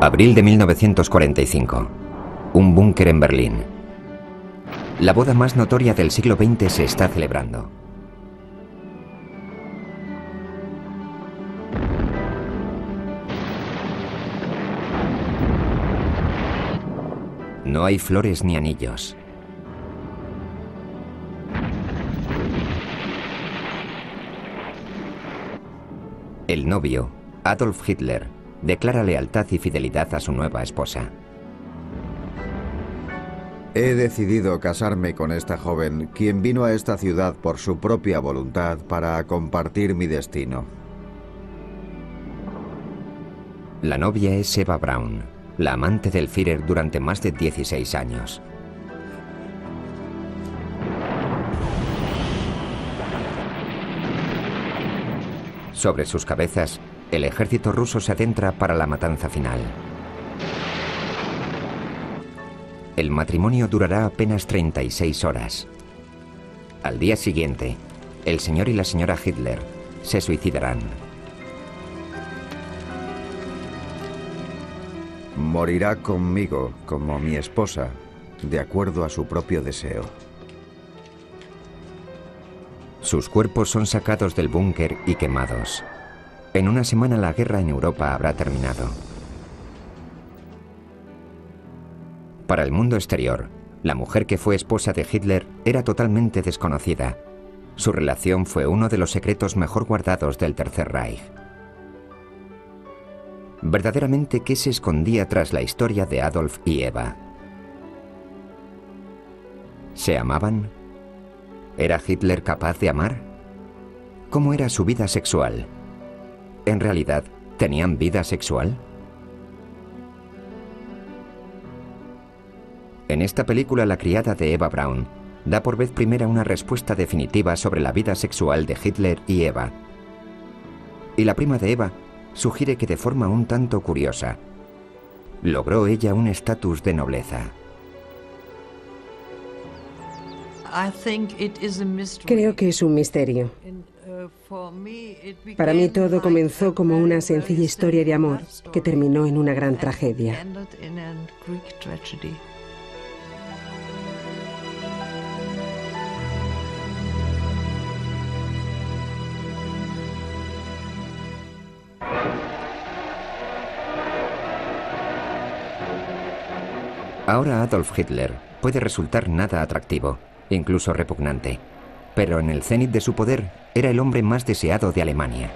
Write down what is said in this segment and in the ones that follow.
Abril de 1945. Un búnker en Berlín. La boda más notoria del siglo XX se está celebrando. No hay flores ni anillos. El novio, Adolf Hitler, declara lealtad y fidelidad a su nueva esposa. He decidido casarme con esta joven, quien vino a esta ciudad por su propia voluntad para compartir mi destino. La novia es Eva Braun, la amante del Führer durante más de 16 años. Sobre sus cabezas, el ejército ruso se adentra para la matanza final. El matrimonio durará apenas 36 horas. Al día siguiente, el señor y la señora Hitler se suicidarán. Morirá conmigo como mi esposa, de acuerdo a su propio deseo. Sus cuerpos son sacados del búnker y quemados. En una semana la guerra en Europa habrá terminado. Para el mundo exterior, la mujer que fue esposa de Hitler era totalmente desconocida. Su relación fue uno de los secretos mejor guardados del Tercer Reich. Verdaderamente, ¿qué se escondía tras la historia de Adolf y Eva? ¿Se amaban? ¿Era Hitler capaz de amar? ¿Cómo era su vida sexual? ¿En realidad, tenían vida sexual? En esta película, la criada de Eva Braun da por vez primera una respuesta definitiva sobre la vida sexual de Hitler y Eva. Y la prima de Eva sugiere que de forma un tanto curiosa, logró ella un estatus de nobleza. Creo que es un misterio. Para mí todo comenzó como una sencilla historia de amor que terminó en una gran tragedia. Ahora Adolf Hitler puede resultar nada atractivo, incluso repugnante, pero en el cenit de su poder era el hombre más deseado de Alemania.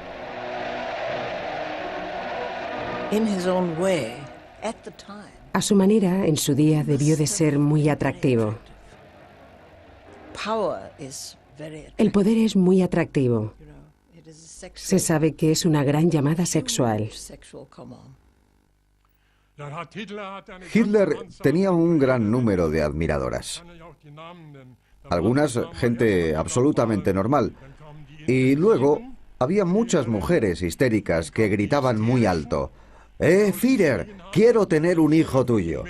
A su manera, en su día debió de ser muy atractivo. El poder es muy atractivo. Se sabe que es una gran llamada sexual. Hitler tenía un gran número de admiradoras. Algunas gente absolutamente normal. Y luego había muchas mujeres histéricas que gritaban muy alto: Führer, quiero tener un hijo tuyo.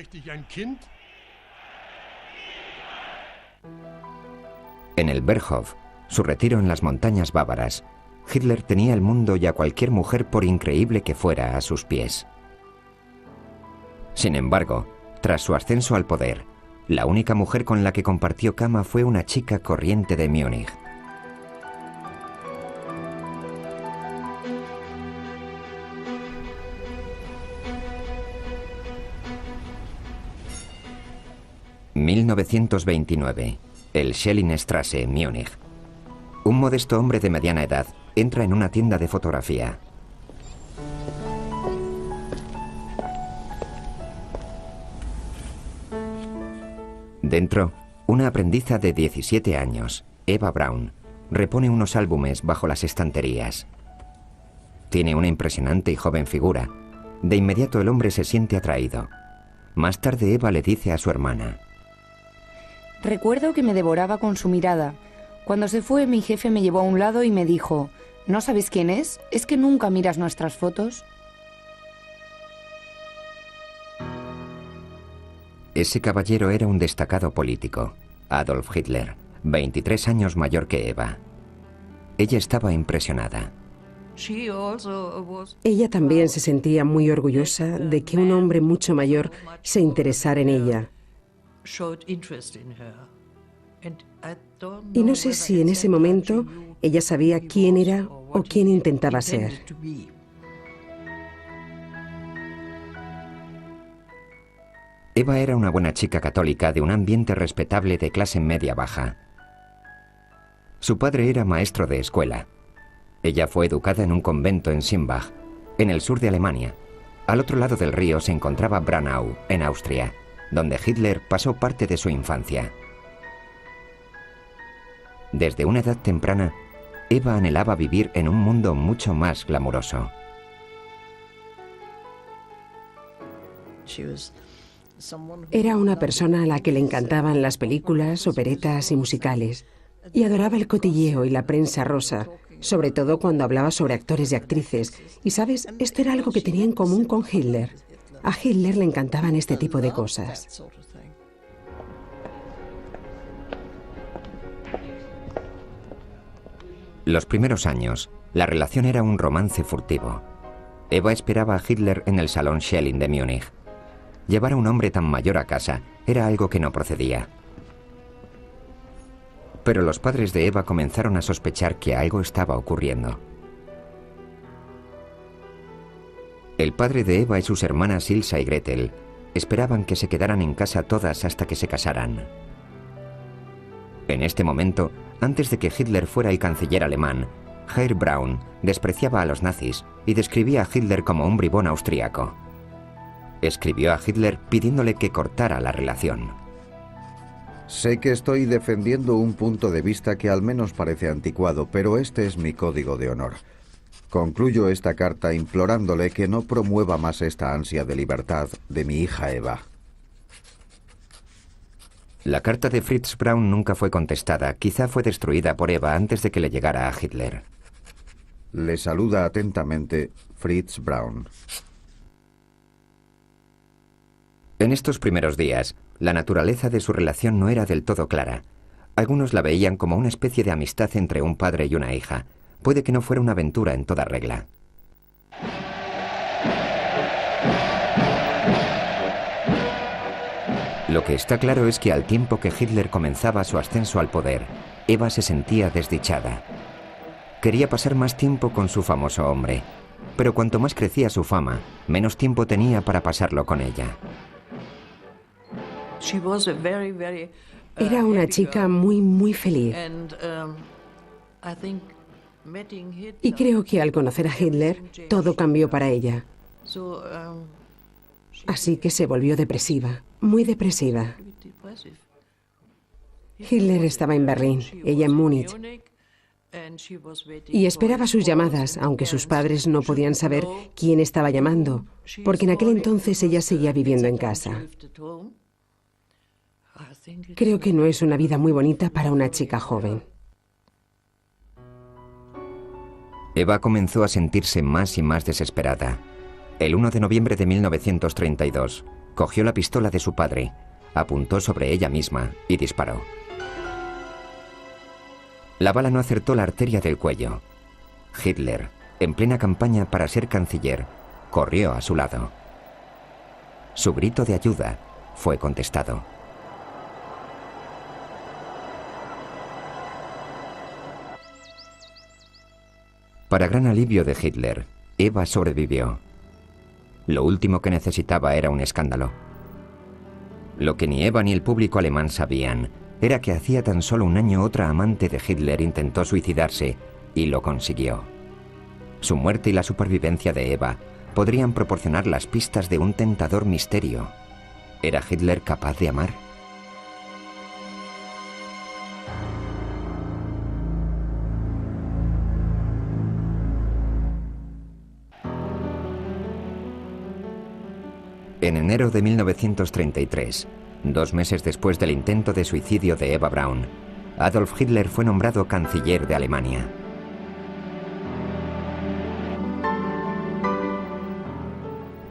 En el Berghof, su retiro en las montañas bávaras, Hitler tenía el mundo y a cualquier mujer, por increíble que fuera, a sus pies. Sin embargo, tras su ascenso al poder, la única mujer con la que compartió cama fue una chica corriente de Múnich. ...1929... el Schellingstrasse, Múnich. Un modesto hombre de mediana edad entra en una tienda de fotografía. Dentro, una aprendiza de 17 años, Eva Braun, repone unos álbumes bajo las estanterías. Tiene una impresionante y joven figura. De inmediato el hombre se siente atraído. Más tarde Eva le dice a su hermana: recuerdo que me devoraba con su mirada. Cuando se fue, mi jefe me llevó a un lado y me dijo: ¿no sabes quién es? ¿Es que nunca miras nuestras fotos? Ese caballero era un destacado político, Adolf Hitler, 23 años mayor que Eva. Ella estaba impresionada. Ella también se sentía muy orgullosa de que un hombre mucho mayor se interesara en ella. Y no sé si en ese momento ella sabía quién era o quién intentaba ser. Eva era una buena chica católica de un ambiente respetable de clase media-baja. Su padre era maestro de escuela. Ella fue educada en un convento en Simbach, en el sur de Alemania. Al otro lado del río se encontraba Braunau, en Austria, donde Hitler pasó parte de su infancia. Desde una edad temprana, Eva anhelaba vivir en un mundo mucho más glamuroso. Era una persona a la que le encantaban las películas, operetas y musicales, y adoraba el cotilleo y la prensa rosa, sobre todo cuando hablaba sobre actores y actrices. Y sabes, esto era algo que tenía en común con Hitler. A Hitler le encantaban este tipo de cosas. Los primeros años, la relación era un romance furtivo. Eva esperaba a Hitler en el Salón Schelling de Múnich. Llevar a un hombre tan mayor a casa era algo que no procedía. Pero los padres de Eva comenzaron a sospechar que algo estaba ocurriendo. El padre de Eva y sus hermanas Ilsa y Gretel esperaban que se quedaran en casa todas hasta que se casaran. En este momento, antes de que Hitler fuera el canciller alemán, Herr Braun despreciaba a los nazis y describía a Hitler como un bribón austríaco. Escribió a Hitler pidiéndole que cortara la relación. Sé que estoy defendiendo un punto de vista que al menos parece anticuado, pero este es mi código de honor. Concluyo esta carta implorándole que no promueva más esta ansia de libertad de mi hija Eva. La carta de Fritz Braun nunca fue contestada, quizá fue destruida por Eva antes de que le llegara a Hitler. Le saluda atentamente Fritz Braun. En estos primeros días, la naturaleza de su relación no era del todo clara. Algunos la veían como una especie de amistad entre un padre y una hija. Puede que no fuera una aventura en toda regla. Lo que está claro es que al tiempo que Hitler comenzaba su ascenso al poder, Eva se sentía desdichada. Quería pasar más tiempo con su famoso hombre, pero cuanto más crecía su fama, menos tiempo tenía para pasarlo con ella. Era una chica muy feliz. Y creo que al conocer a Hitler, todo cambió para ella. Así que se volvió depresiva, muy depresiva. Hitler estaba en Berlín, ella en Múnich. Y esperaba sus llamadas, aunque sus padres no podían saber quién estaba llamando, porque en aquel entonces ella seguía viviendo en casa. Creo que no es una vida muy bonita para una chica joven. Eva comenzó a sentirse más y más desesperada. El 1 de noviembre de 1932, cogió la pistola de su padre, apuntó sobre ella misma y disparó. La bala no acertó la arteria del cuello. Hitler, en plena campaña para ser canciller, corrió a su lado. Su grito de ayuda fue contestado. Para gran alivio de Hitler, Eva sobrevivió. Lo último que necesitaba era un escándalo. Lo que ni Eva ni el público alemán sabían era que hacía tan solo un año otra amante de Hitler intentó suicidarse y lo consiguió. Su muerte y la supervivencia de Eva podrían proporcionar las pistas de un tentador misterio. ¿Era Hitler capaz de amar? En enero de 1933, 2 meses después del intento de suicidio de Eva Braun, Adolf Hitler fue nombrado canciller de Alemania.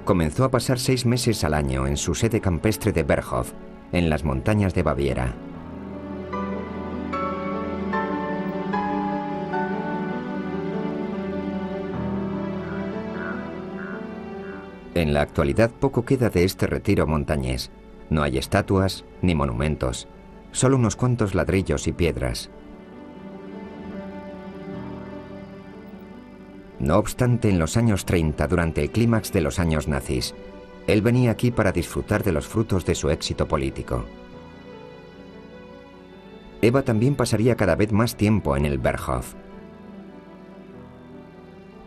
Comenzó a pasar 6 meses al año en su sede campestre de Berghof, en las montañas de Baviera. En la actualidad poco queda de este retiro montañés. No hay estatuas ni monumentos, solo unos cuantos ladrillos y piedras. No obstante, en los años 30, durante el clímax de los años nazis, él venía aquí para disfrutar de los frutos de su éxito político. Eva también pasaría cada vez más tiempo en el Berghof.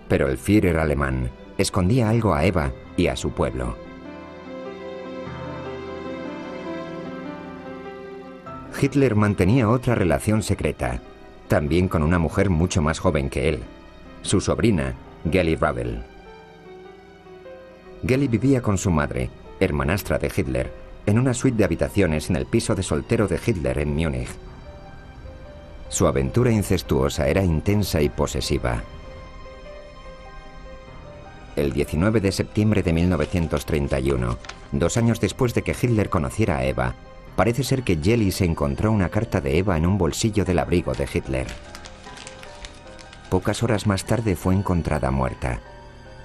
Pero el Führer alemán escondía algo a Eva y a su pueblo. Hitler mantenía otra relación secreta, también con una mujer mucho más joven que él, su sobrina, Geli Ravel. Geli vivía con su madre, hermanastra de Hitler, en una suite de habitaciones en el piso de soltero de Hitler en Múnich. Su aventura incestuosa era intensa y posesiva. El 19 de septiembre de 1931, 2 años después de que Hitler conociera a Eva, parece ser que Geli se encontró una carta de Eva en un bolsillo del abrigo de Hitler. Pocas horas más tarde fue encontrada muerta.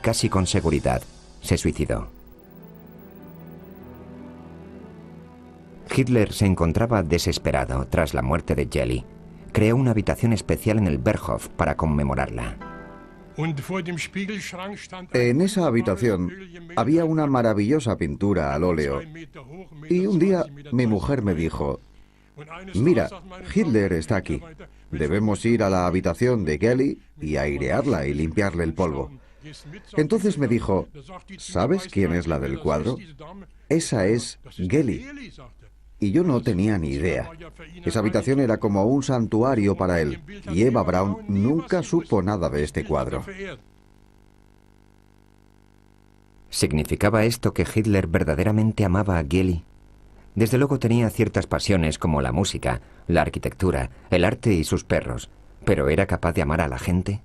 Casi con seguridad, se suicidó. Hitler se encontraba desesperado tras la muerte de Geli. Creó una habitación especial en el Berghof para conmemorarla. En esa habitación había una maravillosa pintura al óleo. Y un día mi mujer me dijo: mira, Hitler está aquí. Debemos ir a la habitación de Geli y airearla y limpiarle el polvo. Entonces me dijo: ¿sabes quién es la del cuadro? Esa es Geli. Y yo no tenía ni idea. Esa habitación era como un santuario para él, y Eva Braun nunca supo nada de este cuadro. ¿Significaba esto que Hitler verdaderamente amaba a Geli? Desde luego tenía ciertas pasiones como la música, la arquitectura, el arte y sus perros, pero ¿era capaz de amar a la gente?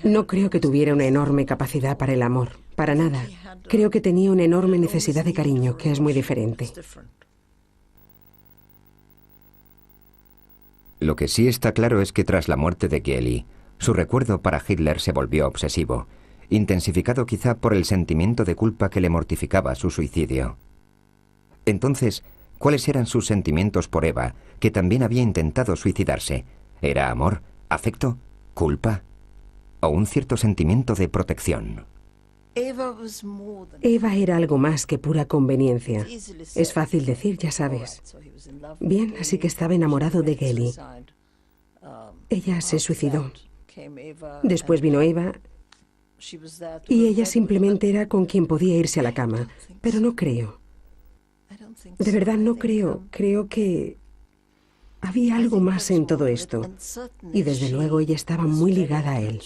No creo que tuviera una enorme capacidad para el amor, para nada. Creo que tenía una enorme necesidad de cariño, que es muy diferente. Lo que sí está claro es que tras la muerte de Geli, su recuerdo para Hitler se volvió obsesivo, intensificado quizá por el sentimiento de culpa que le mortificaba su suicidio. Entonces, ¿cuáles eran sus sentimientos por Eva, que también había intentado suicidarse? ¿Era amor, afecto, culpa o un cierto sentimiento de protección? Eva era algo más que pura conveniencia. Es fácil decir, ya sabes. Bien, así que estaba enamorado de Geli. Ella se suicidó. Después vino Eva y ella simplemente era con quien podía irse a la cama. Pero no creo. De verdad no creo. Creo que había algo más en todo esto. Y desde luego ella estaba muy ligada a él.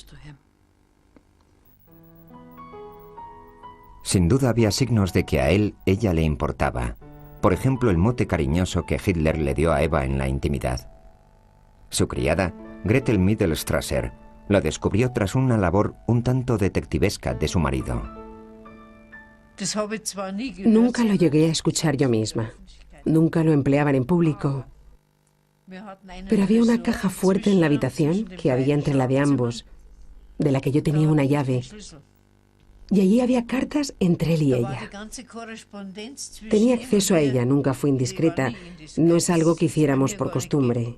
Sin duda había signos de que a él ella le importaba. Por ejemplo, el mote cariñoso que Hitler le dio a Eva en la intimidad. Su criada, Gretel Mittelstrasser, la descubrió tras una labor un tanto detectivesca de su marido. Nunca lo llegué a escuchar yo misma. Nunca lo empleaban en público. Pero había una caja fuerte en la habitación que había entre la de ambos, de la que yo tenía una llave. Y allí había cartas entre él y ella. Tenía acceso a ella, nunca fue indiscreta. No es algo que hiciéramos por costumbre.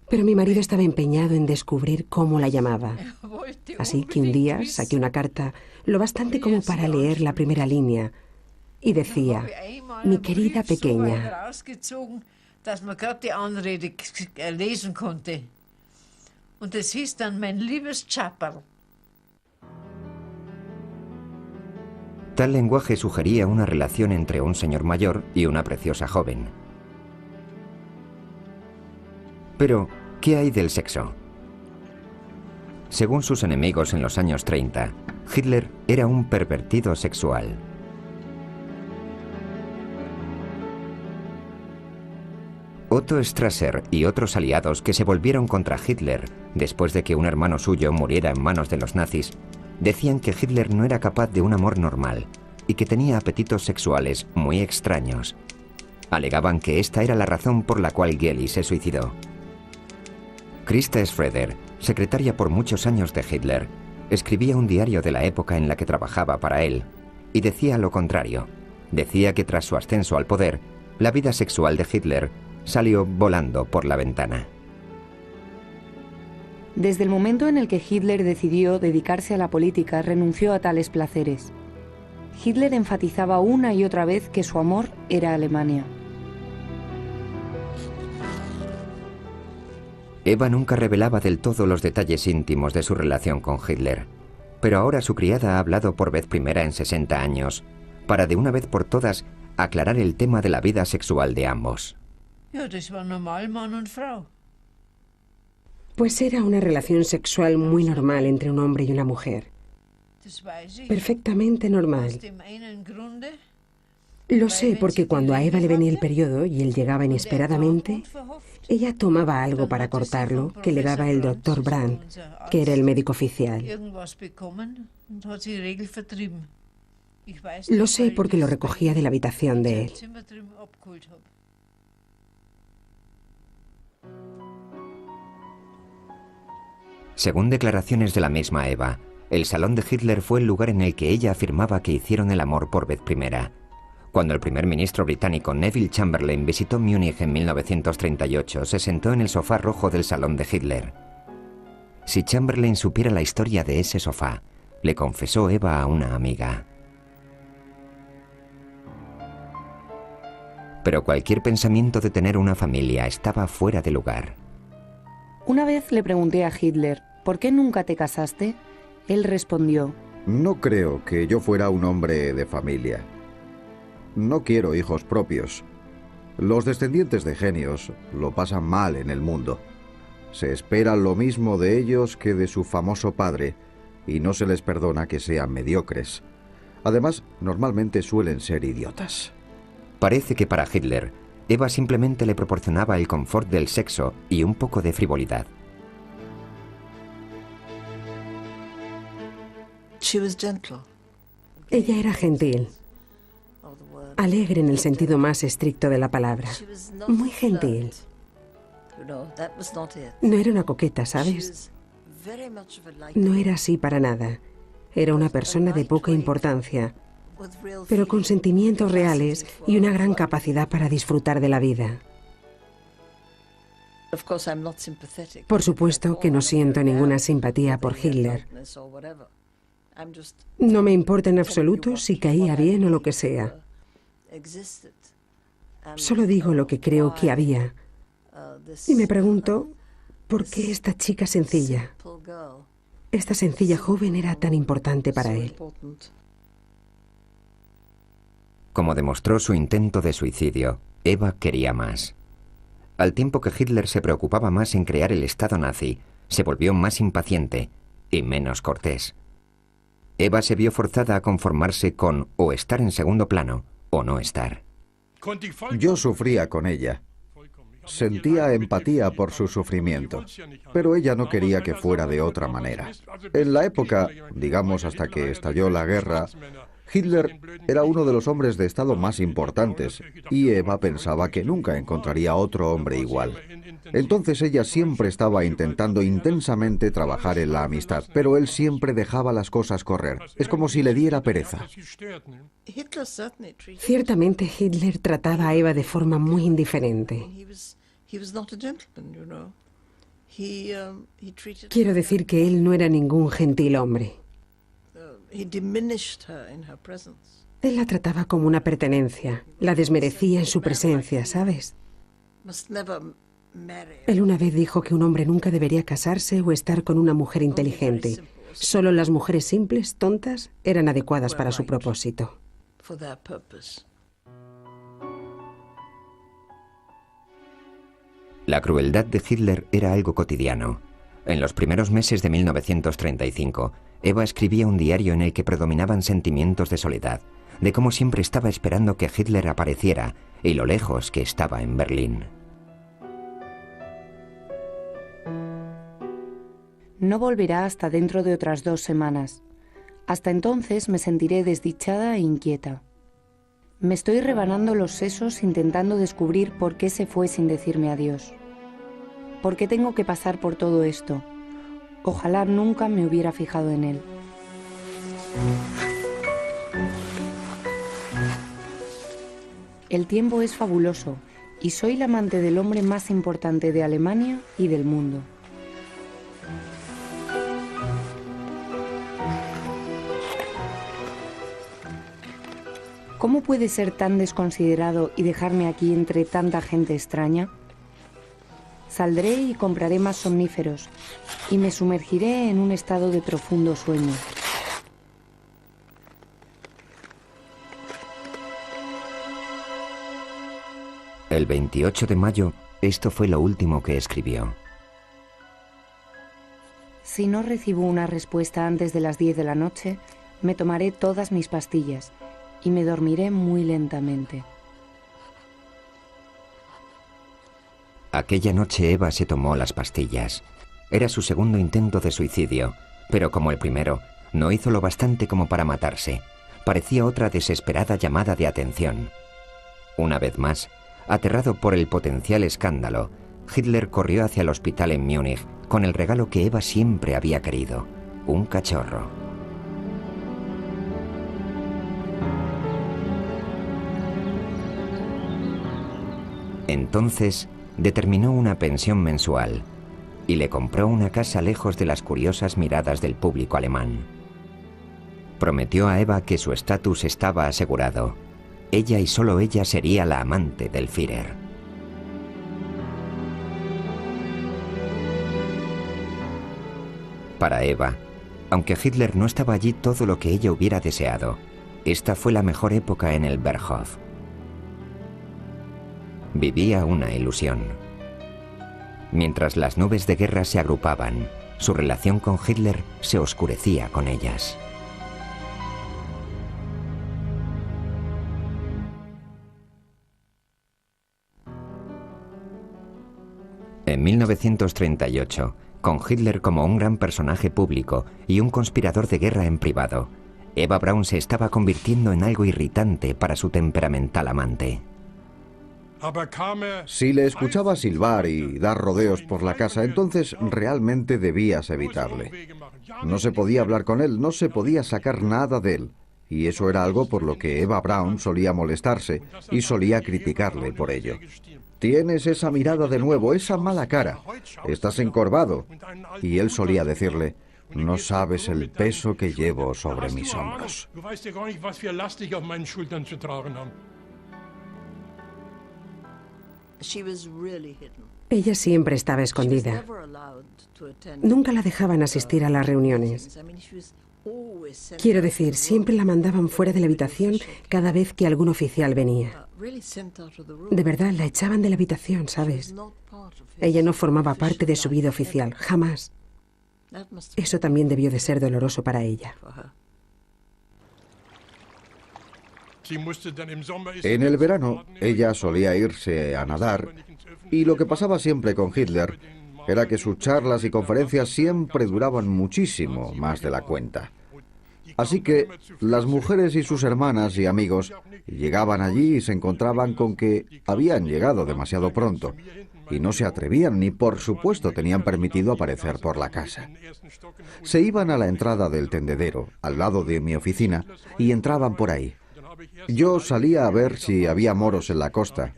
Pero mi marido estaba empeñado en descubrir cómo la llamaba. Así que un día saqué una carta, lo bastante como para leer la primera línea. Y decía: mi querida pequeña. Tal lenguaje sugería una relación entre un señor mayor y una preciosa joven. Pero, ¿qué hay del sexo? Según sus enemigos en los años 30, Hitler era un pervertido sexual. Otto Strasser y otros aliados que se volvieron contra Hitler después de que un hermano suyo muriera en manos de los nazis, decían que Hitler no era capaz de un amor normal y que tenía apetitos sexuales muy extraños. Alegaban que esta era la razón por la cual Geli se suicidó. Christa Schroeder, secretaria por muchos años de Hitler, escribía un diario de la época en la que trabajaba para él, y decía lo contrario. Decía que tras su ascenso al poder, la vida sexual de Hitler salió volando por la ventana. Desde el momento en el que Hitler decidió dedicarse a la política, renunció a tales placeres. Hitler enfatizaba una y otra vez que su amor era Alemania. Eva nunca revelaba del todo los detalles íntimos de su relación con Hitler, pero ahora su criada ha hablado por vez primera en 60 años, para de una vez por todas aclarar el tema de la vida sexual de ambos. Pues era una relación sexual muy normal entre un hombre y una mujer. Perfectamente normal. Lo sé porque cuando a Eva le venía el periodo y él llegaba inesperadamente, ella tomaba algo para cortarlo que le daba el doctor Brandt, que era el médico oficial. Lo sé porque lo recogía de la habitación de él. Según declaraciones de la misma Eva, el salón de Hitler fue el lugar en el que ella afirmaba que hicieron el amor por vez primera. Cuando el primer ministro británico Neville Chamberlain visitó Múnich en 1938, se sentó en el sofá rojo del salón de Hitler. Si Chamberlain supiera la historia de ese sofá, le confesó Eva a una amiga. Pero cualquier pensamiento de tener una familia estaba fuera de lugar. Una vez le pregunté a Hitler, ¿por qué nunca te casaste? Él respondió, no creo que yo fuera un hombre de familia. No quiero hijos propios. Los descendientes de genios lo pasan mal en el mundo. Se espera lo mismo de ellos que de su famoso padre, y no se les perdona que sean mediocres. Además, normalmente suelen ser idiotas. Parece que para Hitler, Eva simplemente le proporcionaba el confort del sexo y un poco de frivolidad. Ella era gentil. Alegre en el sentido más estricto de la palabra. Muy gentil. No era una coqueta, ¿sabes? No era así para nada. Era una persona de poca importancia, pero con sentimientos reales y una gran capacidad para disfrutar de la vida. Por supuesto que no siento ninguna simpatía por Hitler. No me importa en absoluto si caía bien o lo que sea. Solo digo lo que creo que había. Y me pregunto, ¿por qué esta chica sencilla, esta sencilla joven era tan importante para él? Como demostró su intento de suicidio, Eva quería más. Al tiempo que Hitler se preocupaba más en crear el Estado nazi, se volvió más impaciente y menos cortés. Eva se vio forzada a conformarse con o estar en segundo plano o no estar. Yo sufría con ella. Sentía empatía por su sufrimiento, pero ella no quería que fuera de otra manera. En la época, digamos hasta que estalló la guerra, Hitler era uno de los hombres de Estado más importantes y Eva pensaba que nunca encontraría otro hombre igual. Entonces ella siempre estaba intentando intensamente trabajar en la amistad, pero él siempre dejaba las cosas correr. Es como si le diera pereza. Ciertamente Hitler trataba a Eva de forma muy indiferente. Quiero decir que él no era ningún gentil hombre. Él la trataba como una pertenencia, la desmerecía en su presencia, ¿sabes? Él una vez dijo que un hombre nunca debería casarse o estar con una mujer inteligente. Solo las mujeres simples, tontas, eran adecuadas para su propósito. La crueldad de Hitler era algo cotidiano. En los primeros meses de 1935, Eva escribía un diario en el que predominaban sentimientos de soledad, de cómo siempre estaba esperando que Hitler apareciera y lo lejos que estaba en Berlín. No volverá hasta dentro de otras 2 semanas. Hasta entonces me sentiré desdichada e inquieta. Me estoy rebanando los sesos intentando descubrir por qué se fue sin decirme adiós. ¿Por qué tengo que pasar por todo esto? Ojalá nunca me hubiera fijado en él. El tiempo es fabuloso y soy la amante del hombre más importante de Alemania y del mundo. ¿Cómo puede ser tan desconsiderado y dejarme aquí entre tanta gente extraña? Saldré y compraré más somníferos y me sumergiré en un estado de profundo sueño. El 28 de mayo, esto fue lo último que escribió. Si no recibo una respuesta antes de las 10 de la noche, me tomaré todas mis pastillas y me dormiré muy lentamente. Aquella noche Eva se tomó las pastillas. Era su segundo intento de suicidio, pero como el primero, no hizo lo bastante como para matarse. Parecía otra desesperada llamada de atención. Una vez más, aterrado por el potencial escándalo, Hitler corrió hacia el hospital en Múnich con el regalo que Eva siempre había querido, un cachorro. Entonces, determinó una pensión mensual y le compró una casa lejos de las curiosas miradas del público alemán. Prometió a Eva que su estatus estaba asegurado. Ella y solo ella sería la amante del Führer. Para Eva, aunque Hitler no estaba allí todo lo que ella hubiera deseado, esta fue la mejor época en el Berghof. Vivía una ilusión. Mientras las nubes de guerra se agrupaban, su relación con Hitler se oscurecía con ellas. En 1938, con Hitler como un gran personaje público y un conspirador de guerra en privado, Eva Braun se estaba convirtiendo en algo irritante para su temperamental amante. Si le escuchaba silbar y dar rodeos por la casa, entonces realmente debías evitarle. No se podía hablar con él, no se podía sacar nada de él. Y eso era algo por lo que Eva Braun solía molestarse y solía criticarle por ello. Tienes esa mirada de nuevo, esa mala cara. Estás encorvado. Y él solía decirle, no sabes el peso que llevo sobre mis hombros. Ella siempre estaba escondida. Nunca la dejaban asistir a las reuniones. Quiero decir, siempre la mandaban fuera de la habitación cada vez que algún oficial venía. De verdad, la echaban de la habitación, ¿sabes? Ella no formaba parte de su vida oficial, jamás. Eso también debió de ser doloroso para ella. En el verano, ella solía irse a nadar, y lo que pasaba siempre con Hitler era que sus charlas y conferencias siempre duraban muchísimo más de la cuenta. Así que las mujeres y sus hermanas y amigos llegaban allí y se encontraban con que habían llegado demasiado pronto, y no se atrevían ni por supuesto tenían permitido aparecer por la casa. Se iban a la entrada del tendedero, al lado de mi oficina, y entraban por ahí. Yo salía a ver si había moros en la costa,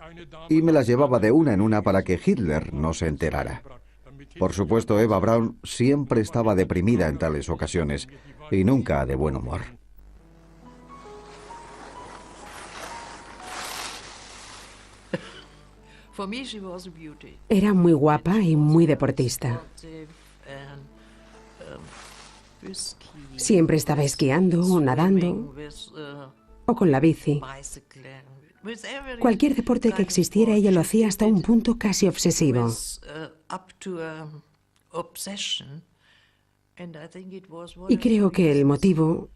y me las llevaba de una en una para que Hitler no se enterara. Por supuesto, Eva Braun siempre estaba deprimida en tales ocasiones, y nunca de buen humor. Era muy guapa y muy deportista. Siempre estaba esquiando o nadando o con la bici. Cualquier deporte que existiera, ella lo hacía hasta un punto casi obsesivo. Y creo que el motivo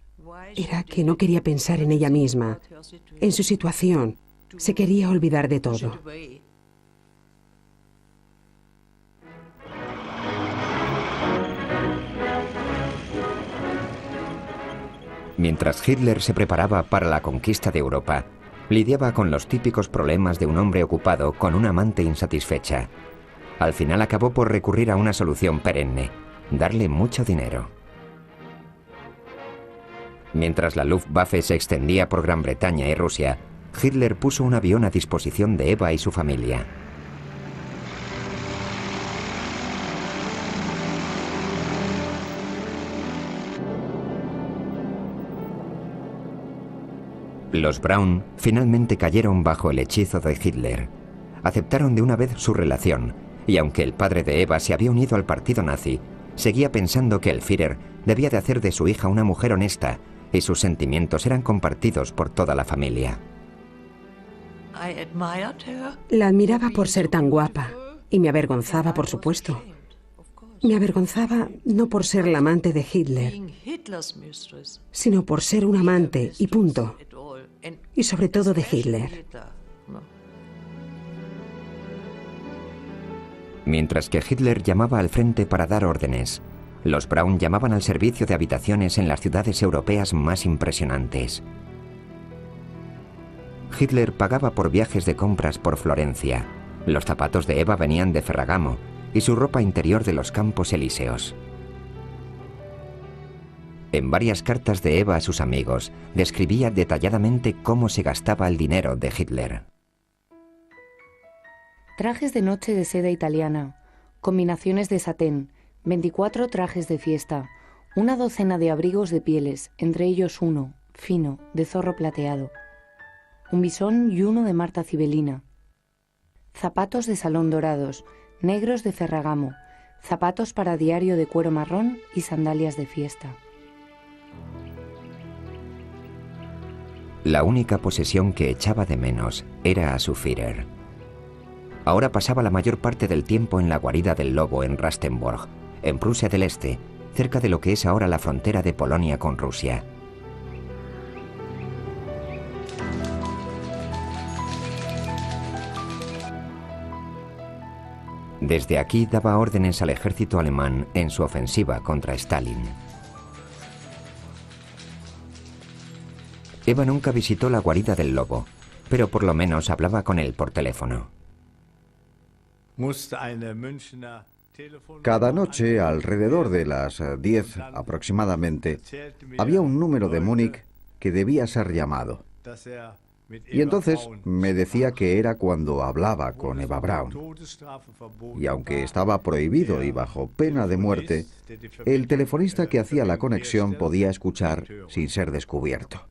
era que no quería pensar en ella misma, en su situación. Se quería olvidar de todo. Mientras Hitler se preparaba para la conquista de Europa, lidiaba con los típicos problemas de un hombre ocupado con una amante insatisfecha. Al final acabó por recurrir a una solución perenne. darle mucho dinero. Mientras la Luftwaffe se extendía por Gran Bretaña y Rusia, Hitler puso un avión a disposición de Eva y su familia. Los Braun finalmente cayeron bajo el hechizo de Hitler. Aceptaron de una vez su relación, y aunque el padre de Eva se había unido al partido nazi, seguía pensando que el Führer debía de hacer de su hija una mujer honesta, y sus sentimientos eran compartidos por toda la familia. La admiraba por ser tan guapa, y me avergonzaba, por supuesto. Me avergonzaba no por ser la amante de Hitler, sino por ser un amante, y punto. Y sobre todo de Hitler. Mientras que Hitler llamaba al frente para dar órdenes, los Braun llamaban al servicio de habitaciones en las ciudades europeas más impresionantes. Hitler pagaba por viajes de compras por Florencia. Los zapatos de Eva venían de Ferragamo y su ropa interior de los Campos Elíseos. En varias cartas de Eva a sus amigos, describía detalladamente cómo se gastaba el dinero de Hitler. Trajes de noche de seda italiana, combinaciones de satén, 24 trajes de fiesta, una docena de abrigos de pieles, entre ellos uno, fino, de zorro plateado, un bisón y uno de Marta Cibelina, zapatos de salón dorados, negros de Ferragamo, zapatos para diario de cuero marrón y sandalias de fiesta. La única posesión que echaba de menos era a su Führer. Ahora pasaba la mayor parte del tiempo en la guarida del lobo en Rastenburg, en Prusia del Este, cerca de lo que es ahora la frontera de Polonia con Rusia. Desde aquí daba órdenes al ejército alemán en su ofensiva contra Stalin. Eva nunca visitó la guarida del lobo, pero por lo menos hablaba con él por teléfono. Cada noche, alrededor de las 10 aproximadamente, había un número de Múnich que debía ser llamado. Y entonces me decía que era cuando hablaba con Eva Braun. Y aunque estaba prohibido y bajo pena de muerte, el telefonista que hacía la conexión podía escuchar sin ser descubierto.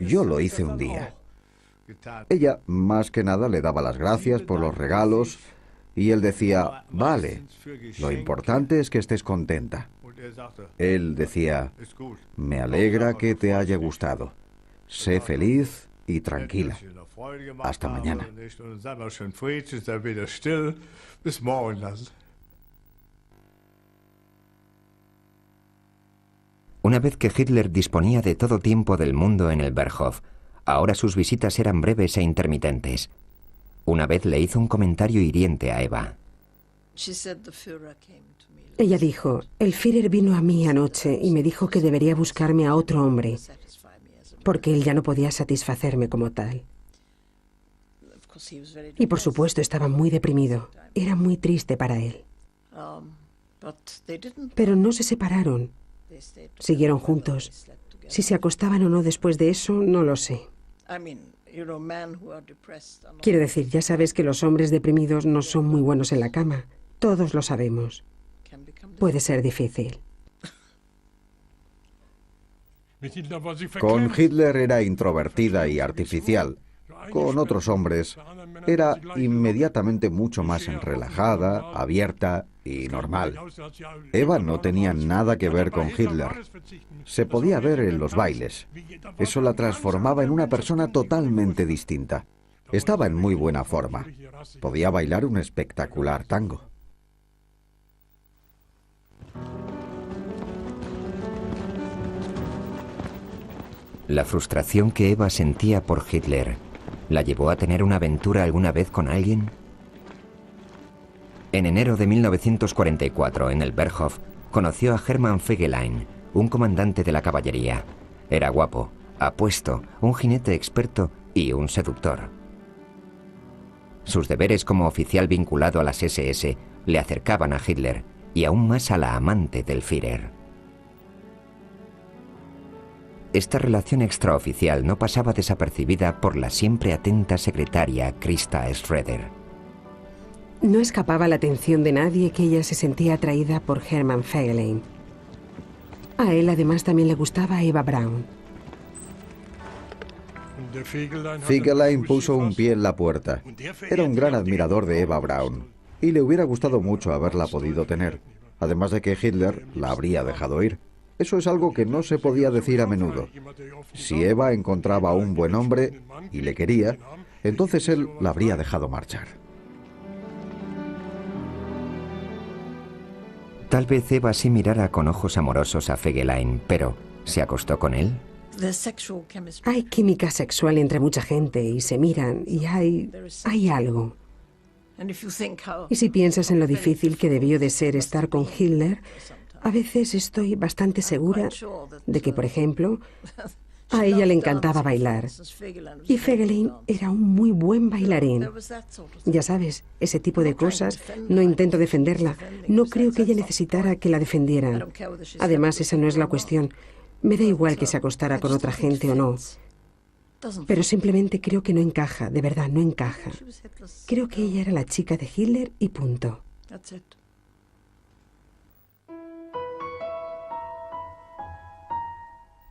Yo lo hice un día. Ella, más que nada, le daba las gracias por los regalos y él decía, vale, lo importante es que estés contenta. Él decía, me alegra que te haya gustado. Sé feliz y tranquila. Hasta mañana. Una vez que Hitler disponía de todo tiempo del mundo en el Berghof, ahora sus visitas eran breves e intermitentes. Una vez le hizo un comentario hiriente a Eva. Ella dijo, el Führer vino a mí anoche y me dijo que debería buscarme a otro hombre, porque él ya no podía satisfacerme como tal. Y por supuesto estaba muy deprimido. Era muy triste para él. Pero no se separaron. Siguieron juntos. Si se acostaban o no después de eso, no lo sé. Quiero decir, ya sabes que los hombres deprimidos no son muy buenos en la cama. Todos lo sabemos. Puede ser difícil. Con Hitler era introvertida y artificial. Con otros hombres era inmediatamente mucho más relajada, abierta y normal. Eva no tenía nada que ver con Hitler. Se podía ver en los bailes. Eso la transformaba en una persona totalmente distinta. Estaba en muy buena forma. Podía bailar un espectacular tango. La frustración que Eva sentía por Hitler la llevó a tener una aventura alguna vez con alguien. En enero de 1944, en el Berghof, conoció a Hermann Fegelein, un comandante de la caballería. Era guapo, apuesto, un jinete experto y un seductor. Sus deberes como oficial vinculado a las SS le acercaban a Hitler, y aún más a la amante del Führer. Esta relación extraoficial no pasaba desapercibida por la siempre atenta secretaria Christa Schroeder. No escapaba la atención de nadie que ella se sentía atraída por Hermann Fegelein. A él además también le gustaba Eva Braun. Fegelein puso un pie en la puerta. Era un gran admirador de Eva Braun y le hubiera gustado mucho haberla podido tener. Además de que Hitler la habría dejado ir. Eso es algo que no se podía decir a menudo. Si Eva encontraba a un buen hombre y le quería, entonces él la habría dejado marchar. Tal vez Eva sí mirara con ojos amorosos a Fegelein, pero ¿se acostó con él? Hay química sexual entre mucha gente y se miran y hay algo. Y si piensas en lo difícil que debió de ser estar con Hitler, a veces estoy bastante segura de que, por ejemplo, a ella le encantaba bailar. Y Fegelein era un muy buen bailarín. Ya sabes, ese tipo de cosas, no intento defenderla. No creo que ella necesitara que la defendieran. Además, esa no es la cuestión. Me da igual que se acostara con otra gente o no. Pero simplemente creo que no encaja, de verdad, no encaja. Creo que ella era la chica de Hitler y punto.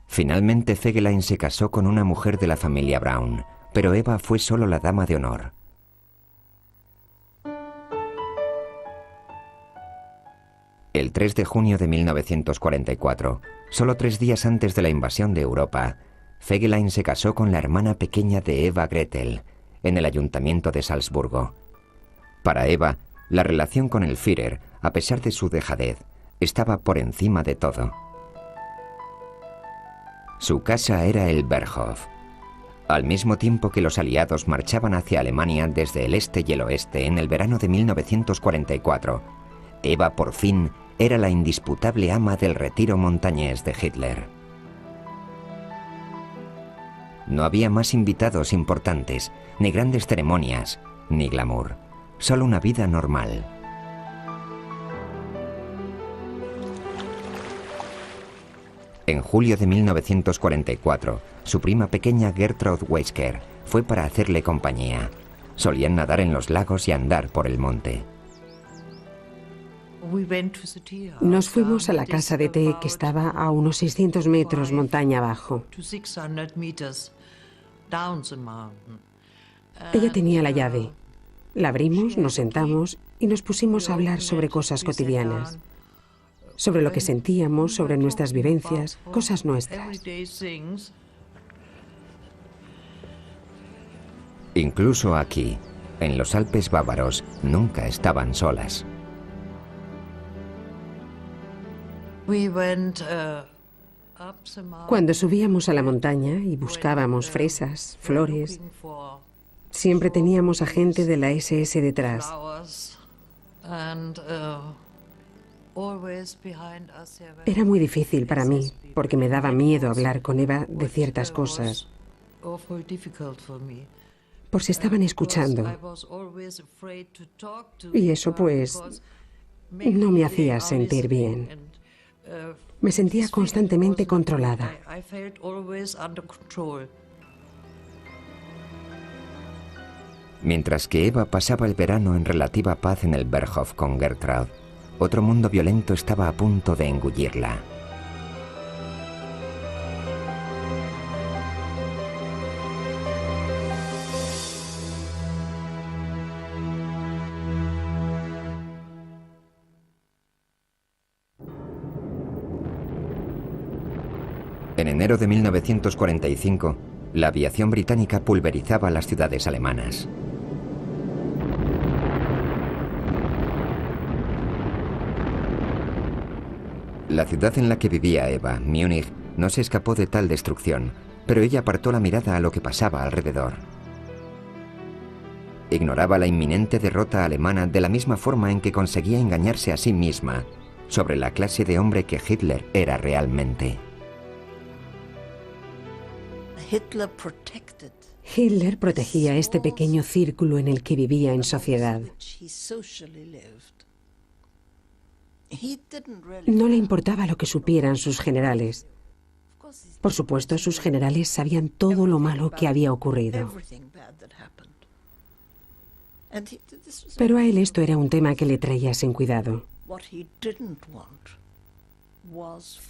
Finalmente Fegelein se casó con una mujer de la familia Braun, pero Eva fue solo la dama de honor. El 3 de junio de 1944, solo 3 días antes de la invasión de Europa, Fegelein se casó con la hermana pequeña de Eva, Gretel, en el ayuntamiento de Salzburgo. Para Eva, la relación con el Führer, a pesar de su dejadez, estaba por encima de todo. Su casa era el Berghof. Al mismo tiempo que los aliados marchaban hacia Alemania desde el este y el oeste en el verano de 1944, Eva por fin era la indisputable ama del retiro montañés de Hitler. No había más invitados importantes, ni grandes ceremonias, ni glamour, solo una vida normal. En julio de 1944, su prima pequeña Gertrud Weisker fue para hacerle compañía. Solían nadar en los lagos y andar por el monte. Nos fuimos a la casa de té que estaba a unos 600 metros montaña abajo. Ella tenía la llave. La abrimos, nos sentamos y nos pusimos a hablar sobre cosas cotidianas. Sobre lo que sentíamos, sobre nuestras vivencias, cosas nuestras. Incluso aquí, en los Alpes bávaros, nunca estaban solas. Cuando subíamos a la montaña y buscábamos fresas, flores, siempre teníamos a gente de la SS detrás. Era muy difícil para mí, porque me daba miedo hablar con Eva de ciertas cosas, por si estaban escuchando. Y eso, pues, no me hacía sentir bien. Me sentía constantemente controlada. Mientras que Eva pasaba el verano en relativa paz en el Berghof con Gertrud, otro mundo violento estaba a punto de engullirla. En enero de 1945, la aviación británica pulverizaba las ciudades alemanas. La ciudad en la que vivía Eva, Múnich, no se escapó de tal destrucción, pero ella apartó la mirada a lo que pasaba alrededor. Ignoraba la inminente derrota alemana de la misma forma en que conseguía engañarse a sí misma sobre la clase de hombre que Hitler era realmente. Hitler protegía este pequeño círculo en el que vivía en sociedad. No le importaba lo que supieran sus generales. Por supuesto, sus generales sabían todo lo malo que había ocurrido. Pero a él esto era un tema que le traía sin cuidado.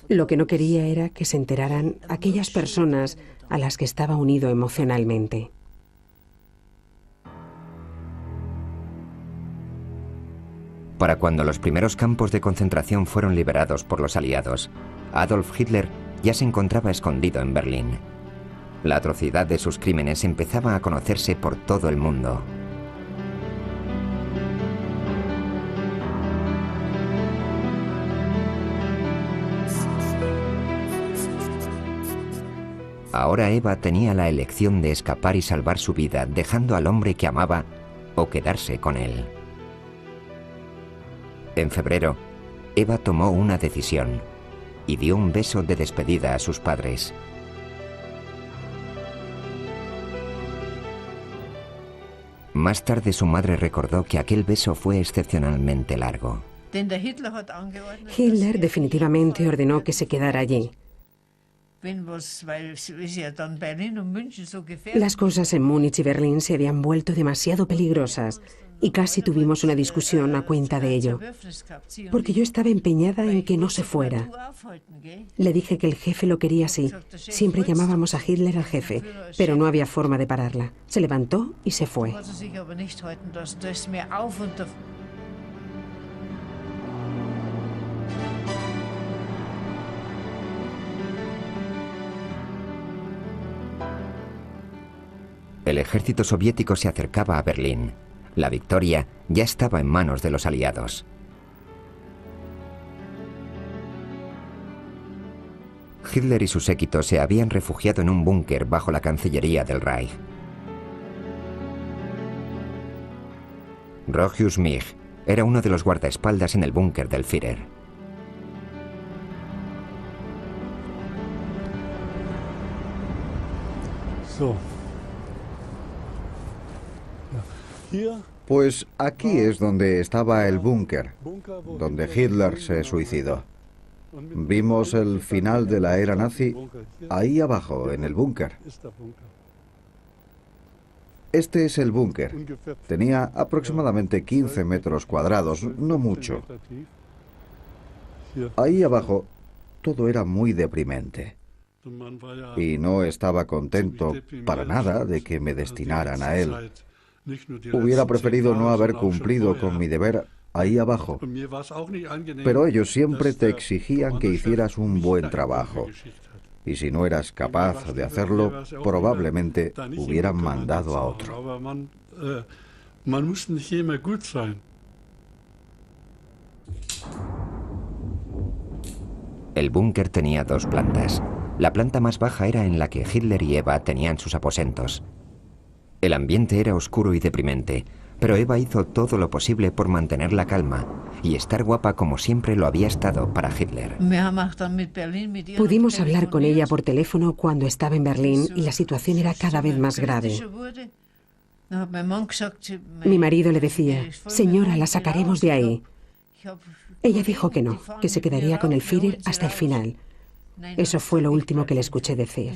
Lo que no quería era que se enteraran aquellas personas a las que estaba unido emocionalmente. Para cuando los primeros campos de concentración fueron liberados por los aliados, Adolf Hitler ya se encontraba escondido en Berlín. La atrocidad de sus crímenes empezaba a conocerse por todo el mundo. Ahora Eva tenía la elección de escapar y salvar su vida dejando al hombre que amaba o quedarse con él. En febrero, Eva tomó una decisión y dio un beso de despedida a sus padres. Más tarde su madre recordó que aquel beso fue excepcionalmente largo. Hitler definitivamente ordenó que se quedara allí. Las cosas en Múnich y Berlín se habían vuelto demasiado peligrosas y casi tuvimos una discusión a cuenta de ello, porque yo estaba empeñada en que no se fuera. Le dije que el jefe lo quería así. Siempre llamábamos a Hitler al jefe, pero no había forma de pararla. Se levantó y se fue. El ejército soviético se acercaba a Berlín. La victoria ya estaba en manos de los aliados. Hitler y su séquito se habían refugiado en un búnker bajo la Cancillería del Reich. Rogius Mich era uno de los guardaespaldas en el búnker del Führer. Pues aquí es donde estaba el búnker, donde Hitler se suicidó. Vimos el final de la era nazi ahí abajo, en el búnker. Este es el búnker. Tenía aproximadamente 15 metros cuadrados, no mucho. Ahí abajo todo era muy deprimente. Y no estaba contento para nada de que me destinaran a él. Hubiera preferido no haber cumplido con mi deber ahí abajo. Pero ellos siempre te exigían que hicieras un buen trabajo. Y si no eras capaz de hacerlo, probablemente hubieran mandado a otro. El búnker tenía dos plantas. La planta más baja era en la que Hitler y Eva tenían sus aposentos. El ambiente era oscuro y deprimente, pero Eva hizo todo lo posible por mantener la calma y estar guapa como siempre lo había estado para Hitler. Pudimos hablar con ella por teléfono cuando estaba en Berlín y la situación era cada vez más grave. Mi marido le decía, señora, la sacaremos de ahí. Ella dijo que no, que se quedaría con el Führer hasta el final. Eso fue lo último que le escuché decir.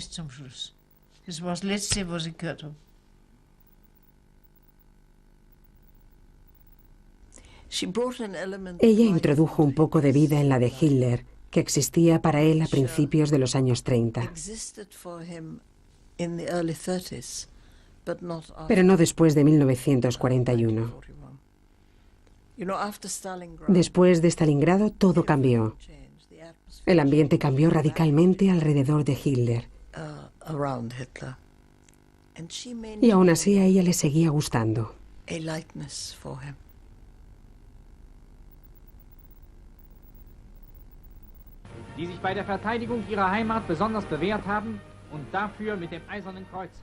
Ella introdujo un poco de vida en la de Hitler, que existía para él a principios de los años 30. Pero no después de 1941. Después de Stalingrado todo cambió. El ambiente cambió radicalmente alrededor de Hitler. Y aún así a ella le seguía gustando.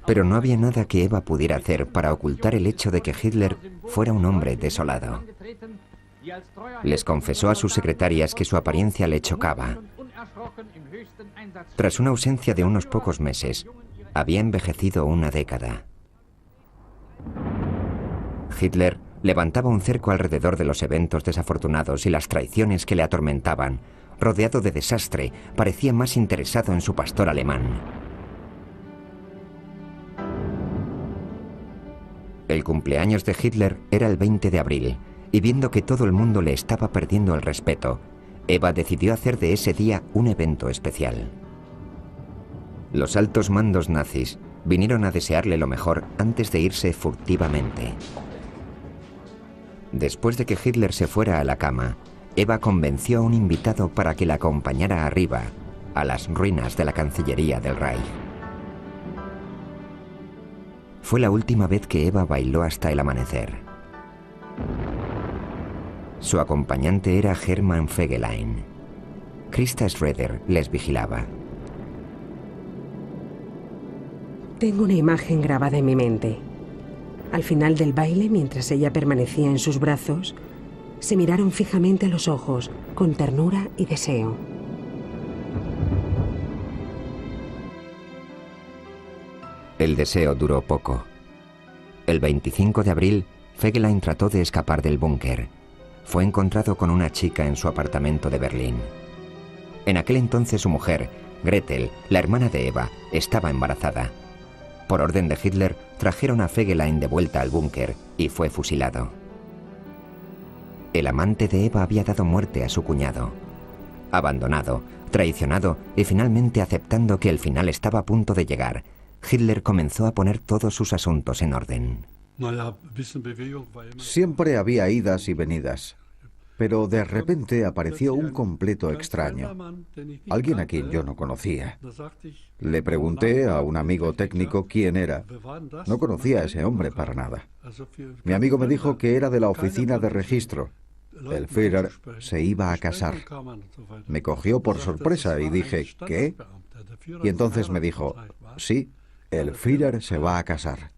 Pero no había nada que Eva pudiera hacer para ocultar el hecho de que Hitler fuera un hombre desolado. Les confesó a sus secretarias que su apariencia le chocaba. Tras una ausencia de unos pocos meses, había envejecido una década. Hitler Levantaba un cerco alrededor de los eventos desafortunados y las traiciones que le atormentaban. Rodeado de desastre, parecía más interesado en su pastor alemán. El cumpleaños de Hitler era el 20 de abril, y viendo que todo el mundo le estaba perdiendo el respeto, Eva decidió hacer de ese día un evento especial. Los altos mandos nazis vinieron a desearle lo mejor antes de irse furtivamente. Después de que Hitler se fuera a la cama, Eva convenció a un invitado para que la acompañara arriba, a las ruinas de la Cancillería del Reich. Fue la última vez que Eva bailó hasta el amanecer. Su acompañante era Hermann Fegelein. Christa Schroeder les vigilaba. Tengo una imagen grabada en mi mente. Al final del baile, mientras ella permanecía en sus brazos, se miraron fijamente a los ojos, con ternura y deseo. El deseo duró poco. El 25 de abril, Fegelein trató de escapar del búnker. Fue encontrado con una chica en su apartamento de Berlín. En aquel entonces su mujer, Gretel, la hermana de Eva, estaba embarazada. Por orden de Hitler, trajeron a Fegelein de vuelta al búnker y fue fusilado. El amante de Eva había dado muerte a su cuñado. Abandonado, traicionado y finalmente aceptando que el final estaba a punto de llegar, Hitler comenzó a poner todos sus asuntos en orden. Siempre había idas y venidas, pero de repente apareció un completo extraño, alguien a quien yo no conocía. Le pregunté a un amigo técnico quién era. No conocía a ese hombre para nada. Mi amigo me dijo que era de la oficina de registro. El Führer se iba a casar. Me cogió por sorpresa y dije, ¿qué? Y entonces me dijo, sí, el Führer se va a casar.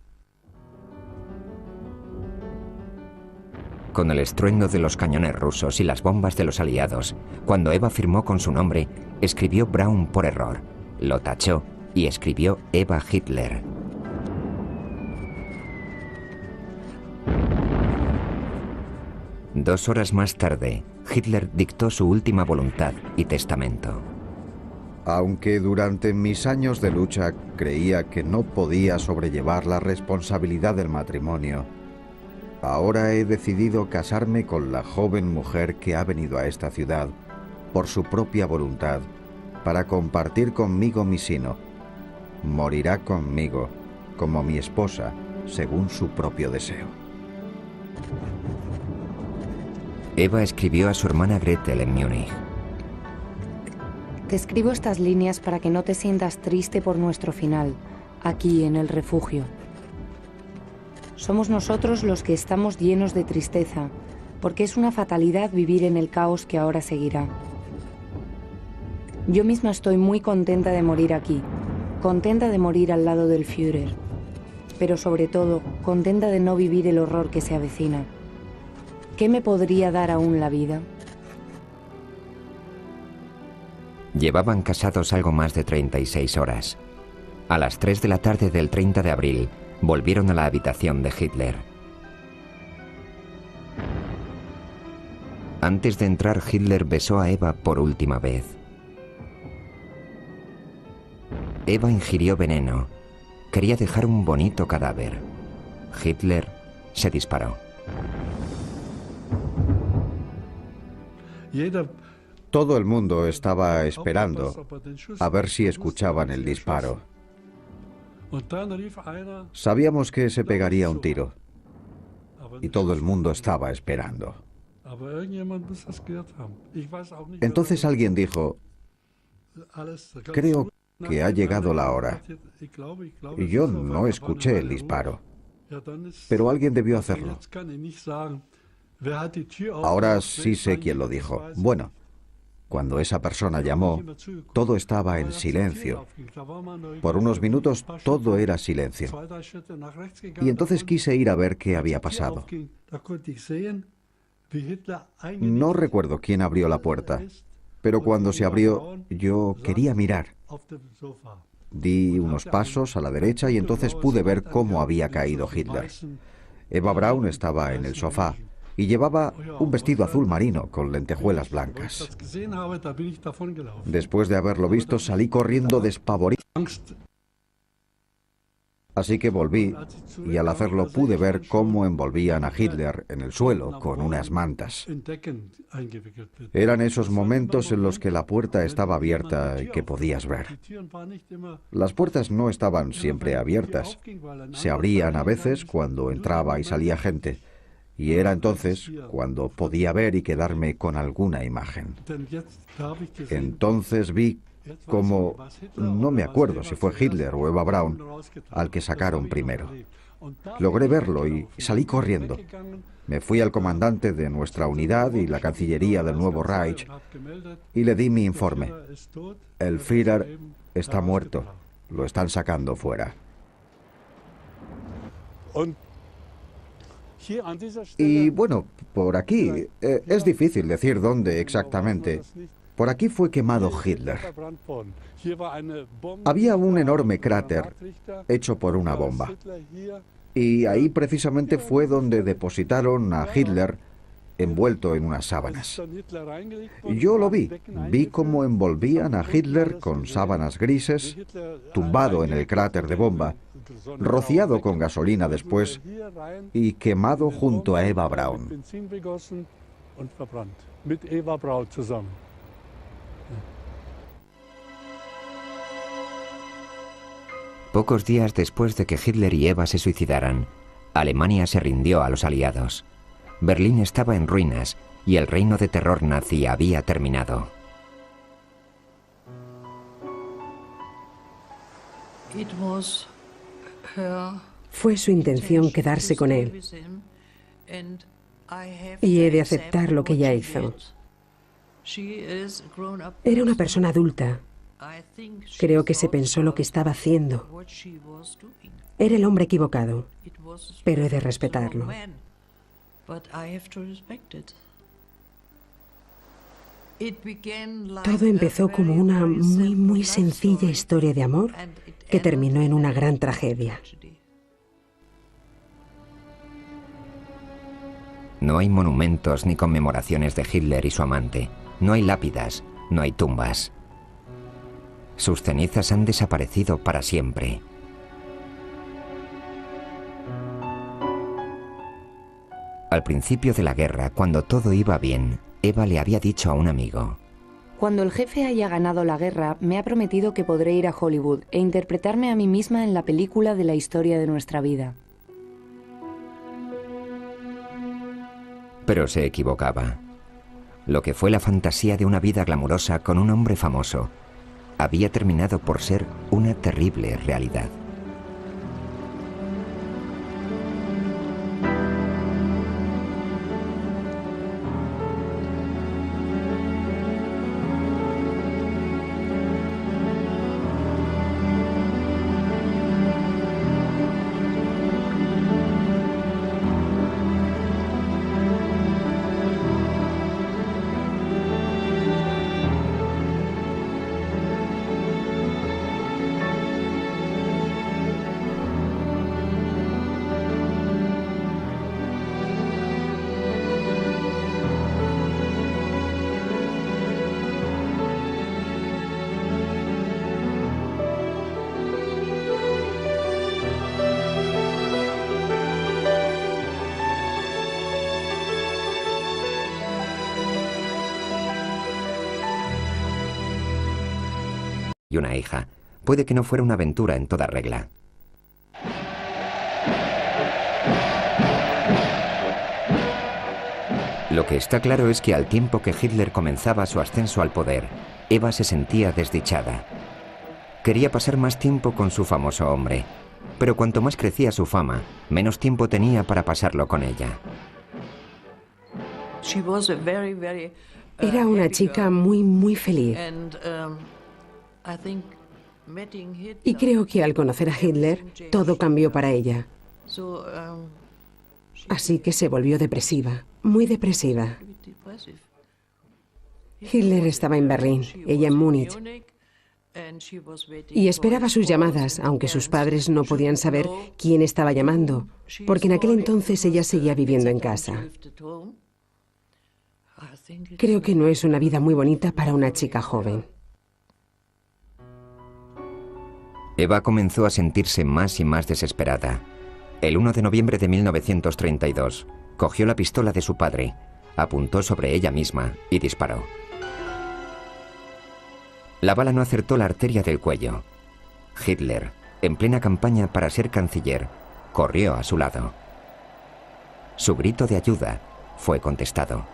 Con el estruendo de los cañones rusos y las bombas de los aliados, cuando Eva firmó con su nombre, escribió Braun por error, lo tachó y escribió Eva Hitler. Dos horas más tarde, Hitler dictó su última voluntad y testamento. Aunque durante mis años de lucha creía que no podía sobrellevar la responsabilidad del matrimonio, ahora he decidido casarme con la joven mujer que ha venido a esta ciudad por su propia voluntad para compartir conmigo mi sino. Morirá conmigo como mi esposa según su propio deseo. Eva escribió a su hermana Gretel en Múnich. Te escribo estas líneas para que no te sientas triste por nuestro final, aquí en el refugio. Somos nosotros los que estamos llenos de tristeza, porque es una fatalidad vivir en el caos que ahora seguirá. Yo misma estoy muy contenta de morir aquí, contenta de morir al lado del Führer, pero sobre todo contenta de no vivir el horror que se avecina. ¿Qué me podría dar aún la vida? Llevaban casados algo más de 36 horas. A las 3 de la tarde del 30 de abril, volvieron a la habitación de Hitler. Antes de entrar, Hitler besó a Eva por última vez. Eva ingirió veneno. Quería dejar un bonito cadáver. Hitler se disparó. Todo el mundo estaba esperando a ver si escuchaban el disparo. Sabíamos que se pegaría un tiro y todo el mundo estaba esperando. Entonces alguien dijo, creo que ha llegado la hora. Y yo no escuché el disparo, pero alguien debió hacerlo. Ahora sí sé quién lo dijo. Bueno, cuando esa persona llamó, todo estaba en silencio. Por unos minutos todo era silencio. Y entonces quise ir a ver qué había pasado. No recuerdo quién abrió la puerta, pero cuando se abrió, yo quería mirar. Di unos pasos a la derecha y entonces pude ver cómo había caído Hitler. Eva Braun estaba en el sofá y llevaba un vestido azul marino con lentejuelas blancas. Después de haberlo visto, salí corriendo despavorido. Así que volví y al hacerlo pude ver cómo envolvían a Hitler en el suelo con unas mantas. Eran esos momentos en los que la puerta estaba abierta y que podías ver. Las puertas no estaban siempre abiertas. Se abrían a veces cuando entraba y salía gente. Y era entonces cuando podía ver y quedarme con alguna imagen. Entonces vi como, no me acuerdo si fue Hitler o Eva Braun, al que sacaron primero. Logré verlo y salí corriendo. Me fui al comandante de nuestra unidad y la Cancillería del Nuevo Reich y le di mi informe. El Führer está muerto. Lo están sacando fuera. Y bueno, por aquí, es difícil decir dónde exactamente. Por aquí fue quemado Hitler. Había un enorme cráter hecho por una bomba. Y ahí precisamente fue donde depositaron a Hitler envuelto en unas sábanas. Yo lo vi cómo envolvían a Hitler con sábanas grises, tumbado en el cráter de bomba, rociado con gasolina después y quemado junto a Eva Braun. Pocos días después de que Hitler y Eva se suicidaran, Alemania se rindió a los aliados. Berlín estaba en ruinas y el reino de terror nazi había terminado. Fue su intención quedarse con él. Y he de aceptar lo que ella hizo. Era una persona adulta. Creo que se pensó lo que estaba haciendo. Era el hombre equivocado, pero he de respetarlo. Todo empezó como una muy sencilla historia de amor que terminó en una gran tragedia. No hay monumentos ni conmemoraciones de Hitler y su amante. No hay lápidas, no hay tumbas. Sus cenizas han desaparecido para siempre. Al principio de la guerra, cuando todo iba bien, Eva le había dicho a un amigo: Cuando el jefe haya ganado la guerra, me ha prometido que podré ir a Hollywood e interpretarme a mí misma en la película de la historia de nuestra vida. Pero se equivocaba. Lo que fue la fantasía de una vida glamurosa con un hombre famoso había terminado por ser una terrible realidad. Y una hija. Puede que no fuera una aventura en toda regla. Lo que está claro es que al tiempo que Hitler comenzaba su ascenso al poder, Eva se sentía desdichada. Quería pasar más tiempo con su famoso hombre, pero cuanto más crecía su fama, menos tiempo tenía para pasarlo con ella. Era una chica muy feliz. Y creo que al conocer a Hitler, todo cambió para ella. Así que se volvió depresiva, muy depresiva. Hitler estaba en Berlín, ella en Múnich. Y esperaba sus llamadas, aunque sus padres no podían saber quién estaba llamando, porque en aquel entonces ella seguía viviendo en casa. Creo que no es una vida muy bonita para una chica joven. Eva comenzó a sentirse más y más desesperada. El 1 de noviembre de 1932, cogió la pistola de su padre, apuntó sobre ella misma y disparó. La bala no acertó la arteria del cuello. Hitler, en plena campaña para ser canciller, corrió a su lado. Su grito de ayuda fue contestado.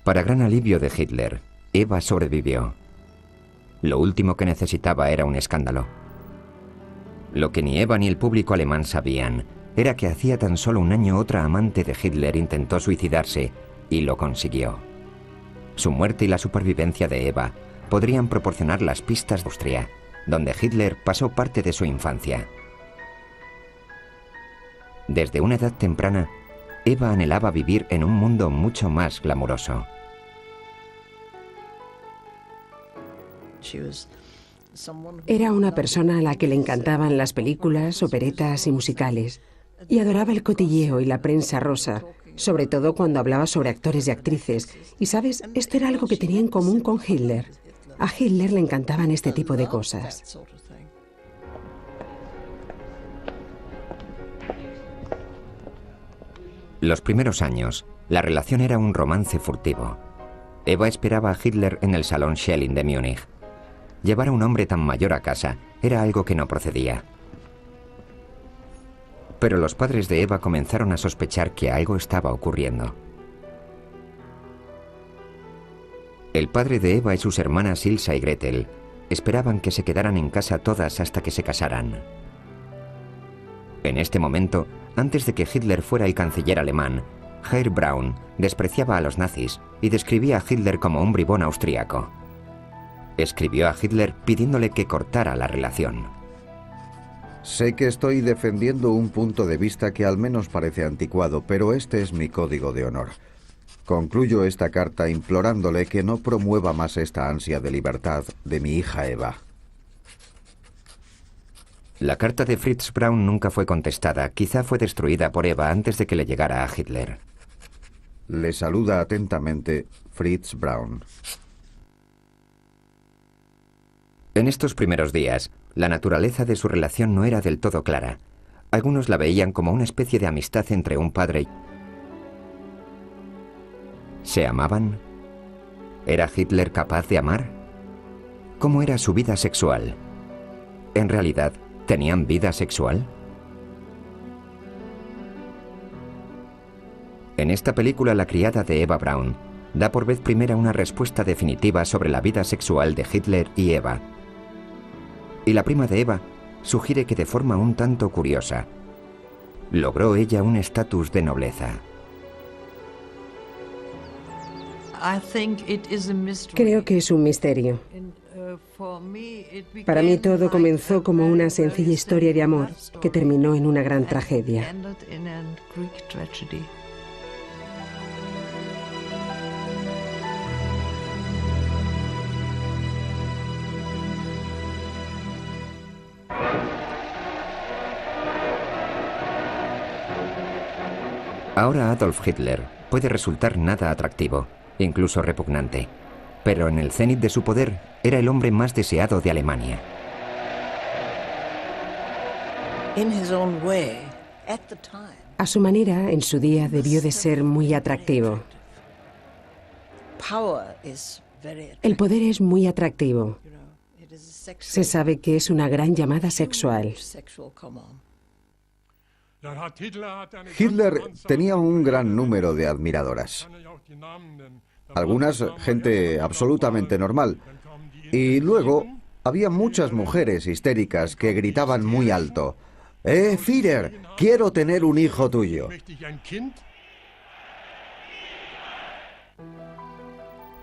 Para gran alivio de Hitler, Eva sobrevivió. Lo último que necesitaba era un escándalo. Lo que ni Eva ni el público alemán sabían era que hacía tan solo un año otra amante de Hitler intentó suicidarse y lo consiguió. Su muerte y la supervivencia de Eva podrían proporcionar las pistas de Austria, donde Hitler pasó parte de su infancia. Desde una edad temprana, Eva anhelaba vivir en un mundo mucho más glamuroso. Era una persona a la que le encantaban las películas, operetas y musicales, y adoraba el cotilleo y la prensa rosa, sobre todo cuando hablaba sobre actores y actrices. Y sabes, esto era algo que tenía en común con Hitler. A Hitler le encantaban este tipo de cosas. Los primeros años, la relación era un romance furtivo. Eva esperaba a Hitler en el Salón Schelling de Múnich. Llevar a un hombre tan mayor a casa era algo que no procedía. Pero los padres de Eva comenzaron a sospechar que algo estaba ocurriendo. El padre de Eva y sus hermanas Ilsa y Gretel esperaban que se quedaran en casa todas hasta que se casaran. En este momento, antes de que Hitler fuera el canciller alemán, Herr Braun despreciaba a los nazis y describía a Hitler como un bribón austríaco. Escribió a Hitler pidiéndole que cortara la relación. Sé que estoy defendiendo un punto de vista que al menos parece anticuado, pero este es mi código de honor. Concluyo esta carta implorándole que no promueva más esta ansia de libertad de mi hija Eva. La carta de Fritz Braun nunca fue contestada, quizá fue destruida por Eva antes de que le llegara a Hitler. Le saluda atentamente Fritz Braun. En estos primeros días, la naturaleza de su relación no era del todo clara. Algunos la veían como una especie de amistad entre un padre y... ¿Se amaban? ¿Era Hitler capaz de amar? ¿Cómo era su vida sexual? ¿En realidad, tenían vida sexual? En esta película, La criada de Eva Braun da por vez primera una respuesta definitiva sobre la vida sexual de Hitler y Eva. Y la prima de Eva sugiere que de forma un tanto curiosa, logró ella un estatus de nobleza. Creo que es un misterio. Para mí todo comenzó como una sencilla historia de amor que terminó en una gran tragedia. Ahora Adolf Hitler puede resultar nada atractivo, incluso repugnante, pero en el cenit de su poder era el hombre más deseado de Alemania. A su manera, en su día debió de ser muy atractivo. El poder es muy atractivo. Se sabe que es una gran llamada sexual. Hitler tenía un gran número de admiradoras. Algunas gente absolutamente normal. Y luego había muchas mujeres histéricas que gritaban muy alto: Führer, quiero tener un hijo tuyo.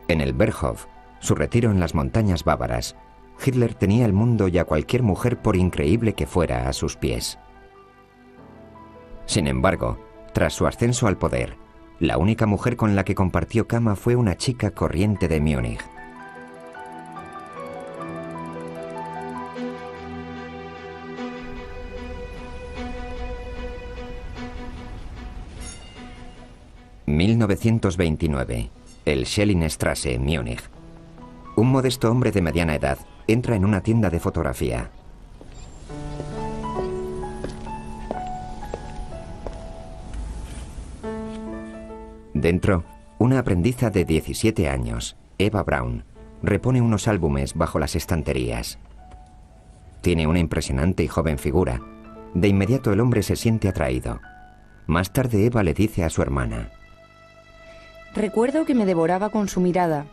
En el Berghof, su retiro en las montañas bávaras, Hitler tenía el mundo y a cualquier mujer, por increíble que fuera, a sus pies. Sin embargo, tras su ascenso al poder, La única mujer con la que compartió cama fue una chica corriente de Múnich. ...1929... el Schellingstrasse, Múnich. Un modesto hombre de mediana edad entra en una tienda de fotografía. Dentro, una aprendiza de 17 años, Eva Braun, repone unos álbumes bajo las estanterías. Tiene una impresionante y joven figura. De inmediato el hombre se siente atraído. Más tarde Eva le dice a su hermana: recuerdo que me devoraba con su mirada.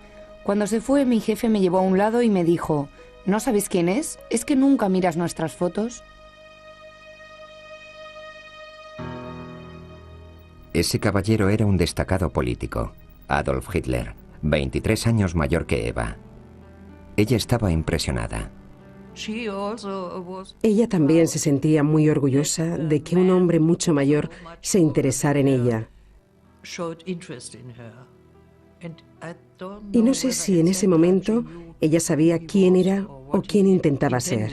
Cuando se fue, mi jefe me llevó a un lado y me dijo: ¿no sabes quién es? ¿Es que nunca miras nuestras fotos? Ese caballero era un destacado político, Adolf Hitler, 23 años mayor que Eva. Ella estaba impresionada. Ella también se sentía muy orgullosa de que un hombre mucho mayor se interesara en ella. Y no sé si en ese momento ella sabía quién era o quién intentaba ser.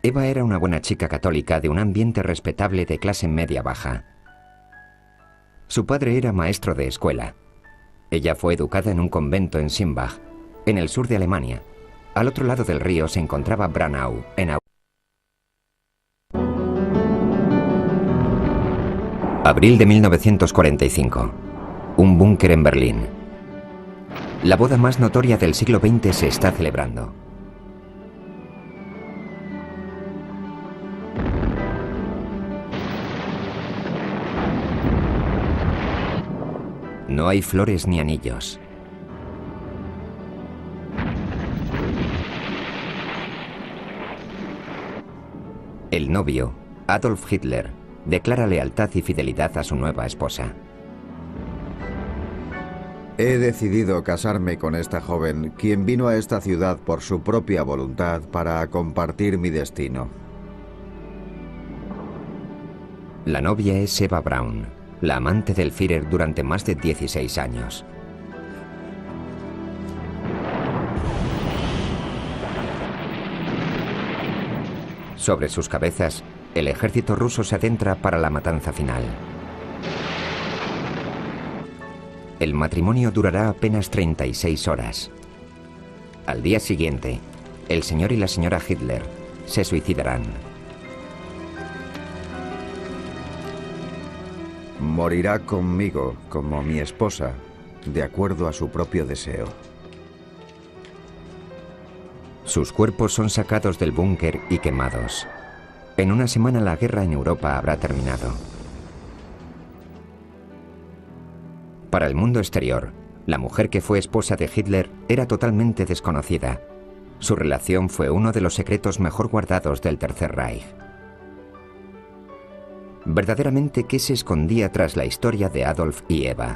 Eva era una buena chica católica de un ambiente respetable de clase media-baja. Su padre era maestro de escuela. Ella fue educada en un convento en Simbach, en el sur de Alemania. Al otro lado del río se encontraba Braunau, en abril de 1945. Un búnker en Berlín. La boda más notoria del siglo XX se está celebrando. No hay flores ni anillos. El novio, Adolf Hitler, declara lealtad y fidelidad a su nueva esposa. He decidido casarme con esta joven, quien vino a esta ciudad por su propia voluntad para compartir mi destino. La novia es Eva Braun, la amante del Führer durante más de 16 años. Sobre sus cabezas, el ejército ruso se adentra para la matanza final. El matrimonio durará apenas 36 horas. Al día siguiente, el señor y la señora Hitler se suicidarán. Morirá conmigo como mi esposa, de acuerdo a su propio deseo. Sus cuerpos son sacados del búnker y quemados. En una semana la guerra en Europa habrá terminado. Para el mundo exterior, la mujer que fue esposa de Hitler era totalmente desconocida. Su relación fue uno de los secretos mejor guardados del Tercer Reich. Verdaderamente, ¿qué se escondía tras la historia de Adolf y Eva?